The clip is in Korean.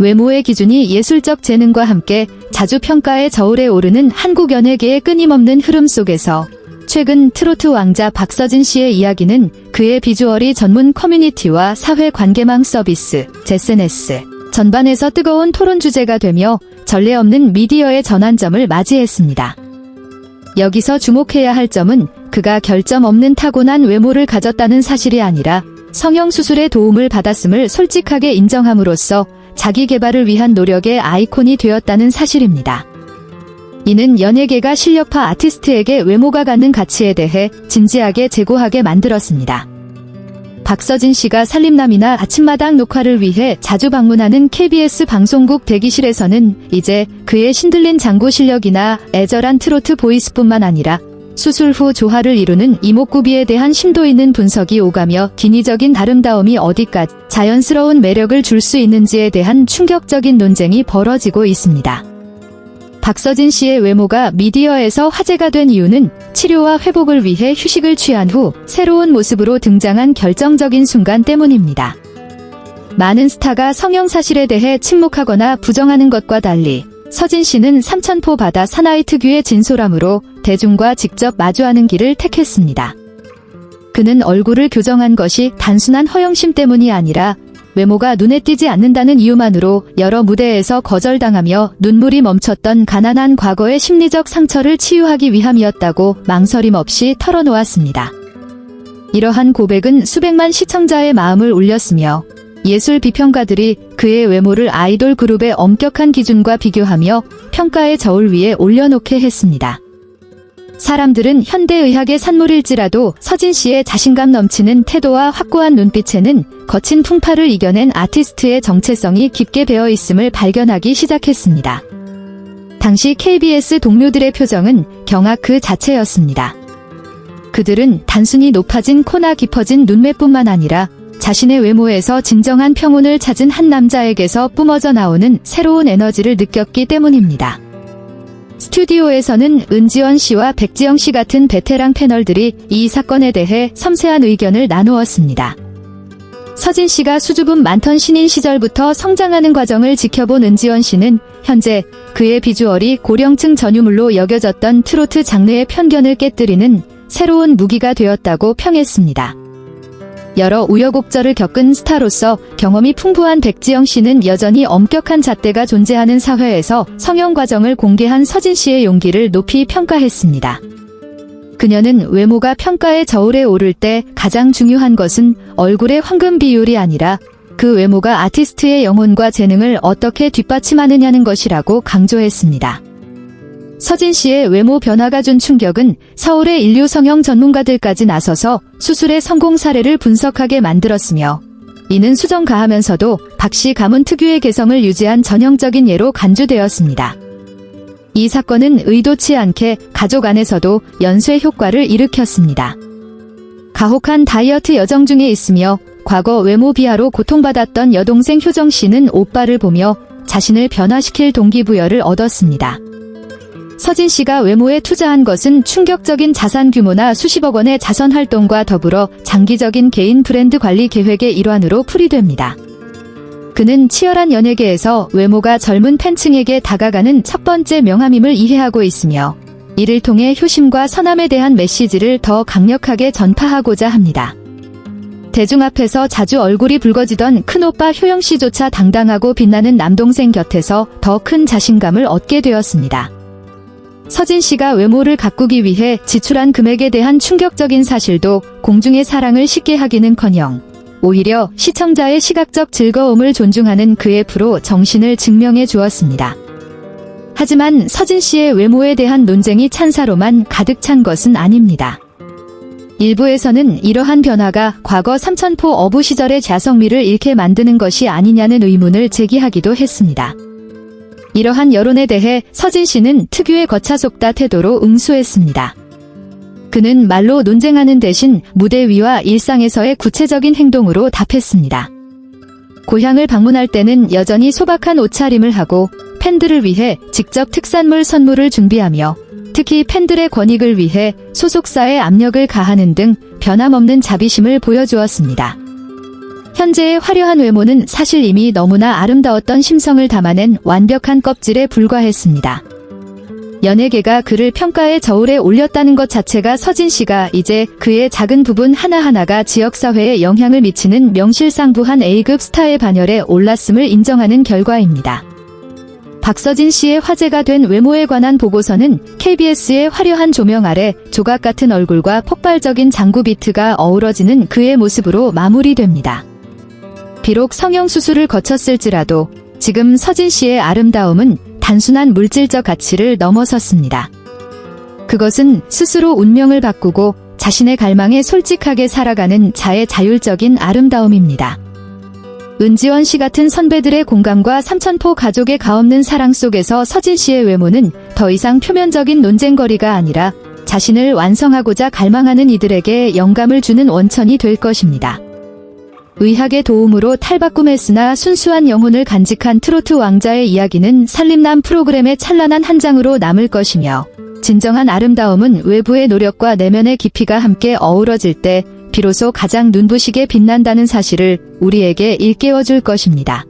외모의 기준이 예술적 재능과 함께 자주 평가의 저울에 오르는 한국 연예계의 끊임없는 흐름 속에서 최근 트로트 왕자 박서진 씨의 이야기는 그의 비주얼이 전문 커뮤니티와 사회 관계망 서비스, SNS 전반에서 뜨거운 토론 주제가 되며 전례 없는 미디어의 전환점을 맞이했습니다. 여기서 주목해야 할 점은 그가 결점 없는 타고난 외모를 가졌다는 사실이 아니라 성형수술의 도움을 받았음을 솔직하게 인정함으로써 자기 개발을 위한 노력의 아이콘이 되었다는 사실입니다. 이는 연예계가 실력파 아티스트에게 외모가 갖는 가치에 대해 진지하게 재고하게 만들었습니다. 박서진 씨가 살림남이나 아침마당 녹화를 위해 자주 방문하는 KBS 방송국 대기실에서는 이제 그의 신들린 장구 실력이나 애절한 트로트 보이스뿐만 아니라 수술 후 조화를 이루는 이목구비에 대한 심도 있는 분석이 오가며 기니적인 아름다움이 어디까지 자연스러운 매력을 줄 수 있는지에 대한 충격적인 논쟁이 벌어지고 있습니다. 박서진 씨의 외모가 미디어에서 화제가 된 이유는 치료와 회복을 위해 휴식을 취한 후 새로운 모습으로 등장한 결정적인 순간 때문입니다. 많은 스타가 성형 사실에 대해 침묵하거나 부정하는 것과 달리 서진 씨는 삼천포 바다 사나이 특유의 진솔함으로 대중과 직접 마주하는 길을 택했습니다. 그는 얼굴을 교정한 것이 단순한 허영심 때문이 아니라 외모가 눈에 띄지 않는다는 이유만으로 여러 무대에서 거절당하며 눈물이 멈췄던 가난한 과거의 심리적 상처를 치유하기 위함이었다고 망설임 없이 털어놓았습니다. 이러한 고백은 수백만 시청자의 마음을 울렸으며 예술 비평가들이 그의 외모를 아이돌 그룹의 엄격한 기준과 비교하며 평가의 저울 위에 올려놓게 했습니다. 사람들은 현대의학의 산물일지라도 서진 씨의 자신감 넘치는 태도와 확고한 눈빛에는 거친 풍파를 이겨낸 아티스트의 정체성이 깊게 배어 있음을 발견하기 시작했습니다. 당시 KBS 동료들의 표정은 경악 그 자체였습니다. 그들은 단순히 높아진 코나 깊어진 눈매뿐만 아니라 자신의 외모에서 진정한 평온을 찾은 한 남자에게서 뿜어져 나오는 새로운 에너지를 느꼈기 때문입니다. 스튜디오에서는 은지원 씨와 백지영 씨 같은 베테랑 패널들이 이 사건에 대해 섬세한 의견을 나누었습니다. 서진 씨가 수줍음 많던 신인 시절부터 성장하는 과정을 지켜본 은지원 씨는 현재 그의 비주얼이 고령층 전유물로 여겨졌던 트로트 장르의 편견을 깨뜨리는 새로운 무기가 되었다고 평했습니다. 여러 우여곡절을 겪은 스타로서 경험이 풍부한 백지영 씨는 여전히 엄격한 잣대가 존재하는 사회에서 성형 과정을 공개한 서진 씨의 용기를 높이 평가했습니다. 그녀는 외모가 평가의 저울에 오를 때 가장 중요한 것은 얼굴의 황금 비율이 아니라 그 외모가 아티스트의 영혼과 재능을 어떻게 뒷받침하느냐는 것이라고 강조했습니다. 서진 씨의 외모 변화가 준 충격은 서울의 인류 성형 전문가들까지 나서서 수술의 성공 사례를 분석하게 만들었으며 이는 수정가하면서도 박 씨 가문 특유의 개성을 유지한 전형적인 예로 간주되었습니다. 이 사건은 의도치 않게 가족 안에서도 연쇄 효과를 일으켰습니다. 가혹한 다이어트 여정 중에 있으며 과거 외모 비하로 고통받았던 여동생 효정 씨는 오빠를 보며 자신을 변화시킬 동기부여를 얻었습니다. 서진 씨가 외모에 투자한 것은 충격적인 자산 규모나 수십억 원의 자선 활동과 더불어 장기적인 개인 브랜드 관리 계획의 일환으로 풀이됩니다. 그는 치열한 연예계에서 외모가 젊은 팬층에게 다가가는 첫 번째 명함임을 이해하고 있으며 이를 통해 효심과 선함에 대한 메시지를 더 강력하게 전파하고자 합니다. 대중 앞에서 자주 얼굴이 붉어지던 큰오빠 효영 씨조차 당당하고 빛나는 남동생 곁에서 더 큰 자신감을 얻게 되었습니다. 서진 씨가 외모를 가꾸기 위해 지출한 금액에 대한 충격적인 사실도 공중의 사랑을 쉽게 하기는커녕 오히려 시청자의 시각적 즐거움을 존중하는 그의 프로 정신을 증명해 주었습니다. 하지만 서진 씨의 외모에 대한 논쟁이 찬사로만 가득 찬 것은 아닙니다. 일부에서는 이러한 변화가 과거 삼천포 어부 시절의 자성미를 잃게 만드는 것이 아니냐는 의문을 제기하기도 했습니다. 이러한 여론에 대해 서진 씨는 특유의 거차속다 태도로 응수했습니다. 그는 말로 논쟁하는 대신 무대 위와 일상에서의 구체적인 행동으로 답했습니다. 고향을 방문할 때는 여전히 소박한 옷차림을 하고 팬들을 위해 직접 특산물 선물을 준비하며 특히 팬들의 권익을 위해 소속사에 압력을 가하는 등 변함없는 자비심을 보여주었습니다. 현재의 화려한 외모는 사실 이미 너무나 아름다웠던 심성을 담아낸 완벽한 껍질에 불과했습니다. 연예계가 그를 평가의 저울에 올렸다는 것 자체가 서진 씨가 이제 그의 작은 부분 하나하나가 지역사회에 영향을 미치는 명실상부한 A급 스타의 반열에 올랐음을 인정하는 결과입니다. 박서진 씨의 화제가 된 외모에 관한 보고서는 KBS의 화려한 조명 아래 조각 같은 얼굴과 폭발적인 장구 비트가 어우러지는 그의 모습으로 마무리됩니다. 비록 성형수술을 거쳤을지라도 지금 서진 씨의 아름다움은 단순한 물질적 가치를 넘어섰습니다. 그것은 스스로 운명을 바꾸고 자신의 갈망에 솔직하게 살아가는 자의 자율적인 아름다움입니다. 은지원 씨 같은 선배들의 공감과 삼천포 가족의 가없는 사랑 속에서 서진 씨의 외모는 더 이상 표면적인 논쟁거리가 아니라 자신을 완성하고자 갈망하는 이들에게 영감을 주는 원천이 될 것입니다. 의학의 도움으로 탈바꿈했으나 순수한 영혼을 간직한 트로트 왕자의 이야기는 살림남 프로그램의 찬란한 한 장으로 남을 것이며, 진정한 아름다움은 외부의 노력과 내면의 깊이가 함께 어우러질 때 비로소 가장 눈부시게 빛난다는 사실을 우리에게 일깨워줄 것입니다.